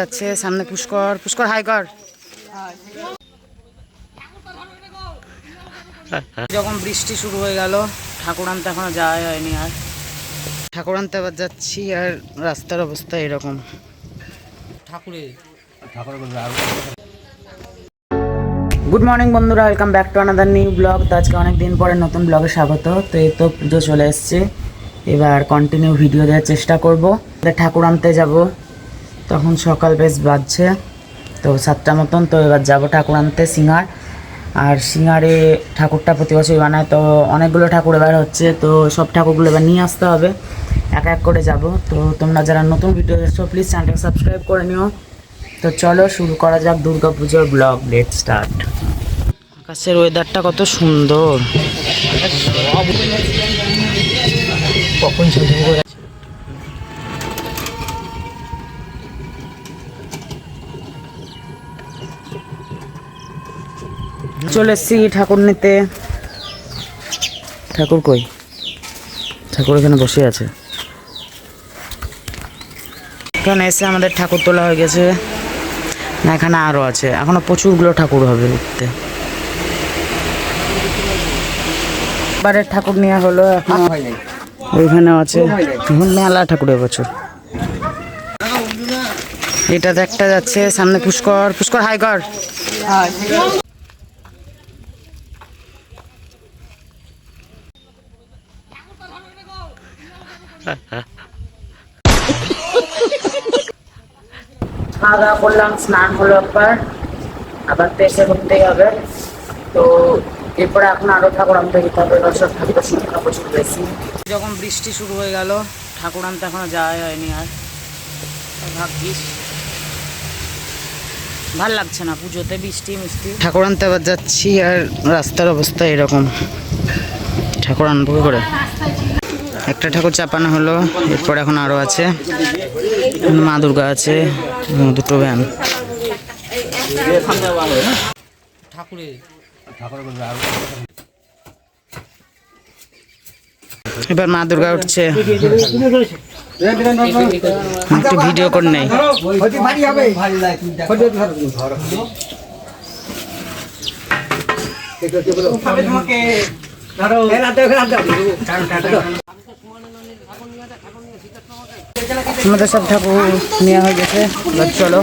যাচ্ছে সামনে পুষ্কর। পুষ্কর হাই কর। যখন বৃষ্টি শুরু হয়ে গেল ঠাকুর আনতে এখনো যাওয়া হয়নি। আর ঠাকুর আনতে আবার যাচ্ছি আর রাস্তার অবস্থা এরকম। গুড মর্নিং বন্ধুরা, welcome back to another new blog. তো আজকে অনেক দিন পরে নতুন ব্লগে স্বাগত। তো এই তো পুজো চলে এসছে, এবার কন্টিনিউ ভিডিও দেওয়ার চেষ্টা করব। ঠাকুর আনতে যাব, তখন সকাল বেশ বাজছে তো 7টা মতন। তো এবার যাব ঠাকুর আনতে সিঙ্গার। আর সিঙ্গারে ঠাকুরটা প্রতি বছরই বানায়, তো অনেকগুলো ঠাকুর এবার হচ্ছে, তো সব ঠাকুরগুলো এবার নিয়ে আসতে হবে, এক এক করে যাব। তো তোমরা যারা নতুন ভিডিও দেখছো প্লিজ চ্যানেলটাকে সাবস্ক্রাইব করে নিও। তো চলো শুরু করা যাক দুর্গা পুজোর ব্লগ। Let's start. আকাশের ওয়েদারটা কত সুন্দর। কখন চলে এসছি ঠাকুর নিতে। ঠাকুর কই? ঠাকুর এখানে বসে আছে। এখানে এসে আমাদের ঠাকুর তোলা হয়ে গেছে না, এখানে আরো আছে, এখনো প্রচুরগুলো ঠাকুর হবে দেখতে। এবারের ঠাকুর নেওয়া হলো, এখন ওইখানে আছে মেলা ঠাকুর এবছর। এটাতে একটা যাচ্ছে সামনে পুষ্কর। পুষ্কর হাই কর। খাওয়া দাওয়া করলাম, স্নান হলো, আবার তো এসে করতেই হবে। তো এরপরে এখন আরো ঠাকুর আনতে যেতে হবে, সব ঠাকুরের সংখ্যা প্রচুর বেশি। যখন বৃষ্টি শুরু হয়ে গেল ঠাকুর আনতে এখনো যাওয়া হয়নি। আর ভাগ্যিস, ভাল লাগছে না পুজোতে বৃষ্টি মিষ্টি। ঠাকুর আনতে আবার যাচ্ছি আর রাস্তার অবস্থা এরকম। ঠাকুর আনবো কি করে? একটা ঠাকুর চাপানো হলো, এরপর এখন আরো আছে, মা দুর্গা আছে, দুটো ভ্যান। এবার মা দুর্গা উঠছে, একটু ভিডিও করে নেই। আমাদের সব ঠাকুর নেওয়া হয়ে গেছে, চলো।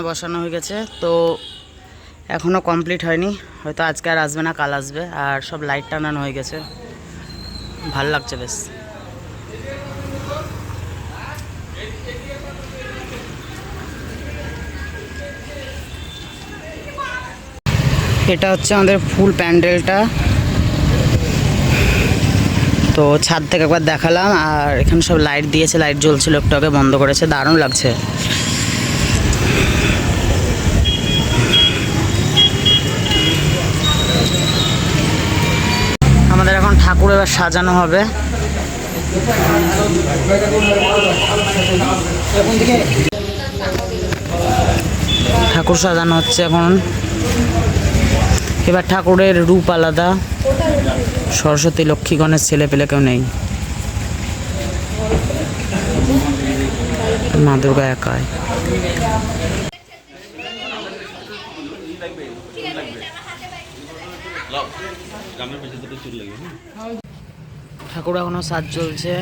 বসানো হয়ে গেছে, তো এখনো কমপ্লিট হয়নি, হয়তো আজকে আর আসবে না, কাল আসবে। আর সব লাইট টানানো হয়ে গেছে, ভাল লাগছে বেশ। এটা হচ্ছে আমাদের ফুল প্যান্ডেলটা, তো ছাদ থেকে একবার দেখালাম। আর এখানে সব লাইট দিয়েছে, লাইট জ্বলছিল, একটু আগে বন্ধ করেছে, দারুণ লাগছে। আমাদের এখন ঠাকুর এবার সাজানো হবে। ঠাকুর সাজানো হচ্ছে এখন। এবার ঠাকুরের রূপ আলাদা, সরস্বতী লক্ষ্মী গণেশ ছেলে পেলে কেউ নেই, মা দুর্গা একাই। ঠাকুর এখনো সাজ চলছে।